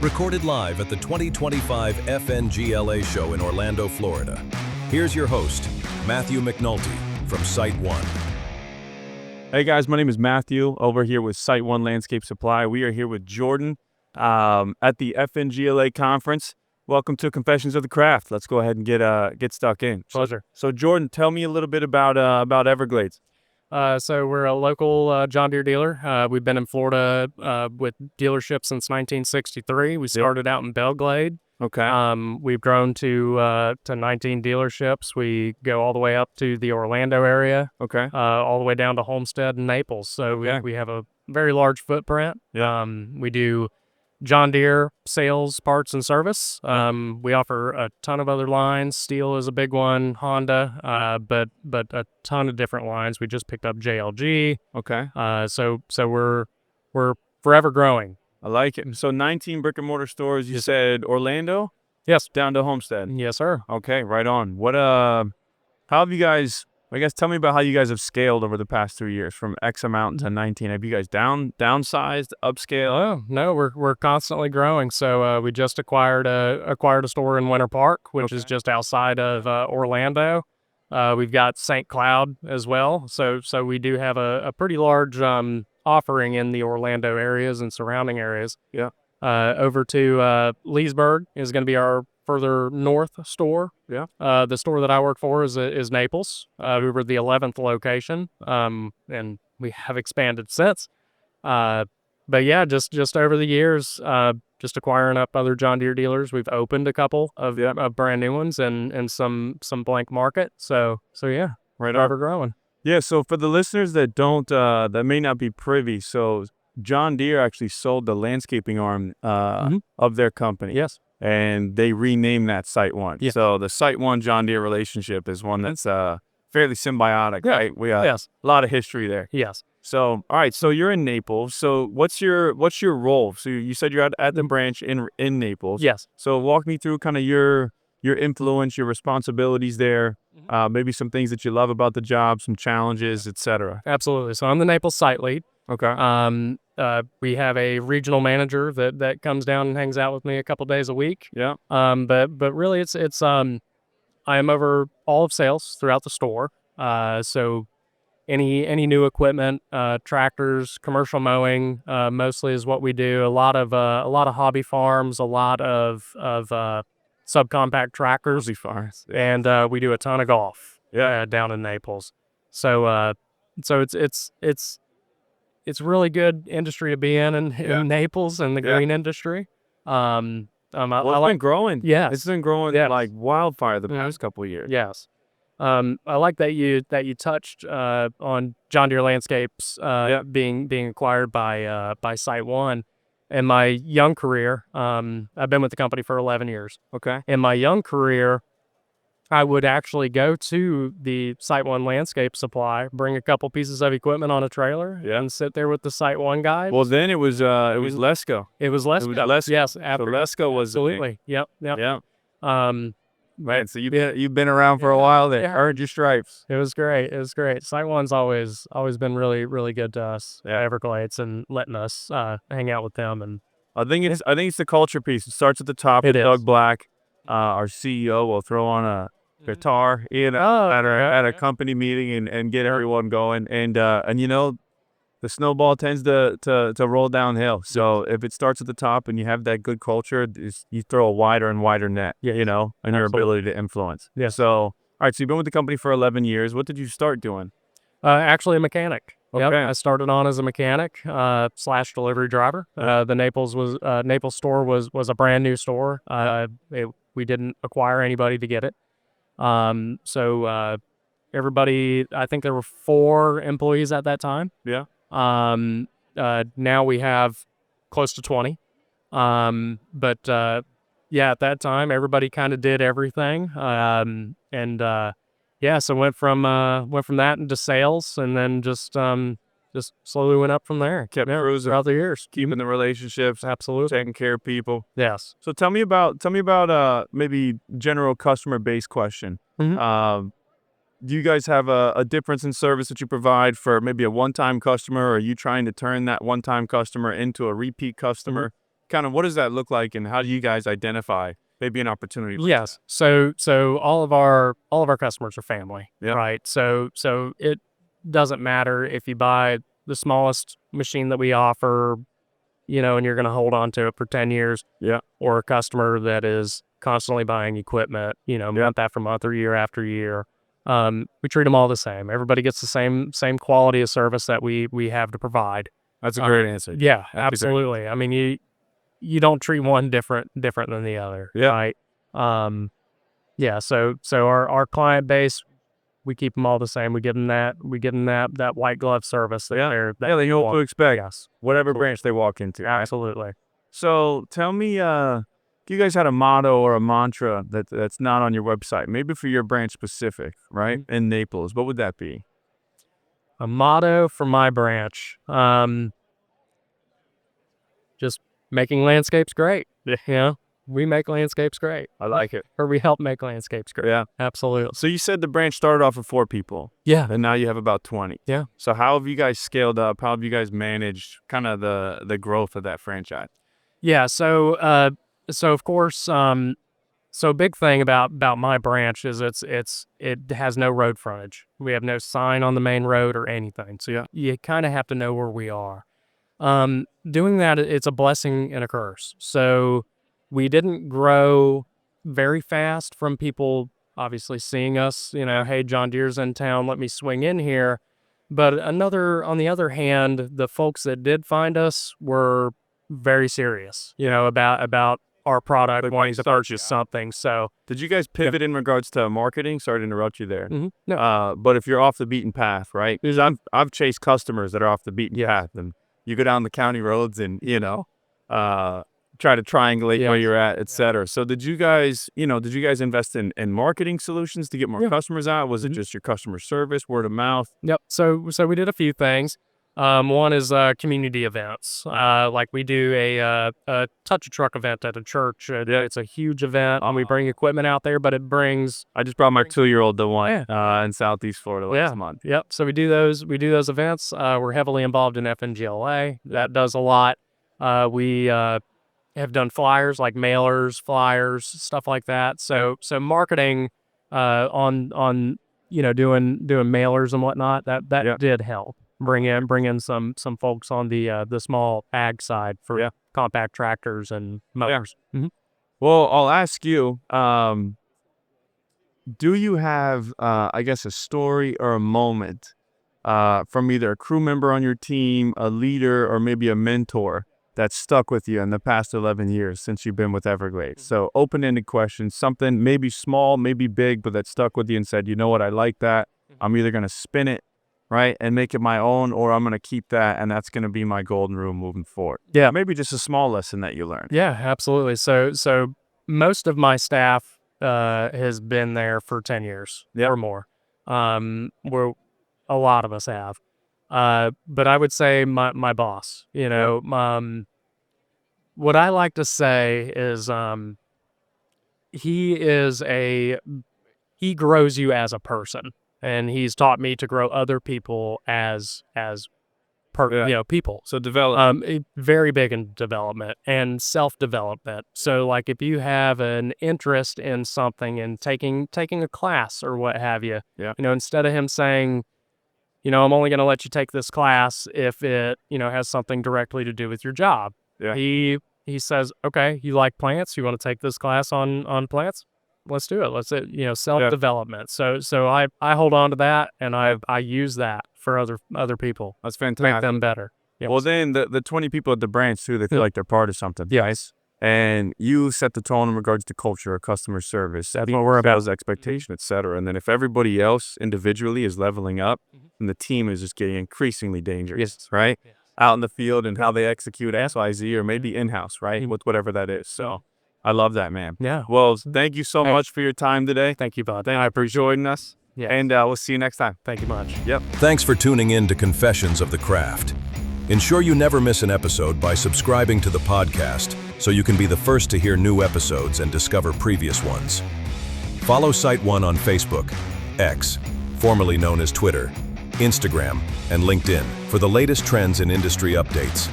Recorded live at the 2025 FNGLA show in Orlando, Florida. Here's your host, Matthew McNulty from SiteOne. Hey guys, my name is Matthew over here with SiteOne Landscape Supply. We are here with Jordan at the FNGLA conference. Welcome to Confessions of the Craft. Let's go ahead and get stuck in. Pleasure. So Jordan, tell me a little bit about Everglades. So we're a local John Deere dealer. We've been in Florida with dealerships since 1963. We started out in Everglades. Okay. We've grown to 19 dealerships. We go all the way up to the Orlando area. Okay. All the way down to Homestead and Naples. So we have a very large footprint. Yeah. We do John Deere sales, parts, and service. We offer a ton of other lines. Steel is a big one, Honda, but a ton of different lines. We just picked up JLG. Okay. So we're forever growing. I like it. So 19 brick and mortar stores. You said Orlando? Yes. Down to Homestead. Yes, sir. Okay, right on. How have you guys, I guess, tell me about how you guys have scaled over the past 3 years from X amount to 19. Have you guys downsized, upscaled? Oh, no, we're constantly growing. So we just acquired a store in Winter Park, which is just outside of Orlando. We've got St. Cloud as well. So we do have a pretty large offering in the Orlando areas and surrounding areas. Yeah. Over to Leesburg is going to be our further north store. Yeah. The store that I work for is Naples. We were the 11th location, and we have expanded since. But yeah, just over the years, just acquiring up other John Deere dealers. We've opened a couple of brand new ones and some blank market. So yeah, right on. We're growing. Yeah. So for the listeners that that may not be privy, so John Deere actually sold the landscaping arm of their company. Yes. And they renamed that SiteOne. Yes. So the SiteOne John Deere relationship is one that's fairly symbiotic, right? We got a lot of history there. Yes. So, all right. So you're in Naples. So what's your role? So you said you're at the branch in Naples. Yes. So walk me through kind of your influence, your responsibilities there, maybe some things that you love about the job, some challenges, etc. Absolutely. So I'm the Naples site lead. Okay. We have a regional manager that comes down and hangs out with me a couple days a week. Yeah. But really it's I am over all of sales throughout the store. So any new equipment, tractors, commercial mowing, mostly is what we do. A lot of hobby farms, a lot of subcompact tractors, and we do a ton of golf. Down in Naples. So it's really good industry to be in Naples and the green industry. It's been growing. Yes. It's been growing like wildfire the past couple of years. Yes. I like that you touched on John Deere Landscapes being acquired by SiteOne. In my young career, I've been with the company for 11 years. Okay. In my young career, I would actually go to the SiteOne Landscape Supply, bring a couple pieces of equipment on a trailer, and sit there with the SiteOne guys. Well, then it was Lesco. It was Lesco. Yes, so Lesco was absolutely. Yep. Yeah. Right. So you've been around for a while there. Earned your stripes. It was great. SiteOne's always been really, really good to us at Everglades and letting us hang out with them. And I think it's the culture piece. It starts at the top. It is. Doug Black, our CEO, will throw on a guitar at a company meeting and get everyone going. And the snowball tends to roll downhill. So if it starts at the top and you have that good culture, you throw a wider and wider net, and your ability to influence. Yeah. So, all right, so you've been with the company for 11 years. What did you start doing? Actually a mechanic. Okay. Yep. I started on as a mechanic / delivery driver. The Naples store was a brand new store. We didn't acquire anybody to get it. So everybody, I think there were 4 employees at that time. Yeah. Now we have close to 20. But at that time everybody kind of did everything. So went from that into sales, and then just slowly went up from there. Kept cruising throughout the years, keeping the relationships, absolutely taking care of people. Yes. So tell me about maybe general customer base question. Do you guys have a difference in service that you provide for maybe a one-time customer, or are you trying to turn that one-time customer into a repeat customer? kind of what does that look like, and how do you guys identify maybe an opportunity? Yes. So all of our customers are family, Yep. right? So it doesn't matter if you buy the smallest machine that we offer, and you're going to hold on to it for 10 years. Yeah. Or a customer that is constantly buying equipment, month after month or year after year. We treat them all the same. Everybody gets the same quality of service that we have to provide. That's a great answer. Yeah, absolutely. I mean, you don't treat one different than the other. Yeah. Right. Yeah. So our client base, we keep them all the same. We give them that white glove service. They know what to expect. Yes. Whatever branch they walk into. Absolutely. So tell me, if you guys had a motto or a mantra that's not on your website, maybe for your branch specific, right? In Naples, what would that be? A motto for my branch, just making landscapes great. Yeah. We make landscapes great. I like it. Or we help make landscapes great. Yeah. Absolutely. So you said the branch started off with 4 people. Yeah. And now you have about 20. Yeah. So how have you guys scaled up? How have you guys managed kind of the growth of that franchise? Yeah. So of course, so a big thing about my branch is it has no road frontage. We have no sign on the main road or anything. So you kind of have to know where we are. Doing that, it's a blessing and a curse. So we didn't grow very fast from people obviously seeing us, hey, John Deere's in town, let me swing in here. But on the other hand, the folks that did find us were very serious, about our product, wanting to purchase something. So did you guys pivot in regards to marketing? Sorry to interrupt you there. No. But if you're off the beaten path, right? Because I've chased customers that are off the beaten path, and you go down the county roads and, try to triangulate where you're at, et cetera. So did you guys invest in marketing solutions to get more customers out? Was it just your customer service, word of mouth? Yep. So we did a few things. One is community events. Like we do a touch a truck event at a church. It's a huge event. We bring equipment out there, but it brings. I just brought my 2-year-old to one in Southeast Florida last month. Yep. So we do those events. We're heavily involved in FNGLA. That does a lot. We have done flyers, like mailers, flyers, stuff like that. So marketing on doing mailers and whatnot, that did help bring in some folks on the small ag side for compact tractors and mowers. Mm-hmm. Well, I'll ask you, do you have I guess a story or a moment from either a crew member on your team, a leader, or maybe a mentor that's stuck with you in the past 11 years since you've been with Everglades? So open-ended questions, something maybe small, maybe big, but that stuck with you and said, you know what, I like that. I'm either going to spin it, right, and make it my own, or I'm going to keep that, and that's going to be my golden rule moving forward. Yeah. Maybe just a small lesson that you learned. Yeah, absolutely. So most of my staff has been there for 10 years or more. Where a lot of us have. But I would say my boss, what I like to say is, he grows you as a person, and he's taught me to grow other people as people. So develop. Very big in development and self-development. So like if you have an interest in something and taking a class or what have you, instead of him saying, I'm only going to let you take this class if it, has something directly to do with your job. Yeah. He says, okay, you like plants? You want to take this class on plants? Let's do it. Let's self-development. So I hold on to that, and I use that for other people. That's fantastic. Make them better. Yep. Well, then the 20 people at the branch too, they feel like they're part of something. Yes. And you set the tone in regards to culture or customer service. That's what we're about, is expectation, et cetera. And then if everybody else individually is leveling up, then the team is just getting increasingly dangerous, right? Yes. Out in the field and how they execute XYZ, or maybe in-house, right? With whatever that is. So I love that, man. Yeah. Well, thank you so much for your time today. Thank you, bud. I appreciate joining us. Yeah. And we'll see you next time. Thank you much. Yep. Thanks for tuning in to Confessions of the Craft. Ensure you never miss an episode by subscribing to the podcast so you can be the first to hear new episodes and discover previous ones. Follow SiteOne on Facebook, X, formerly known as Twitter, Instagram, and LinkedIn for the latest trends and industry updates.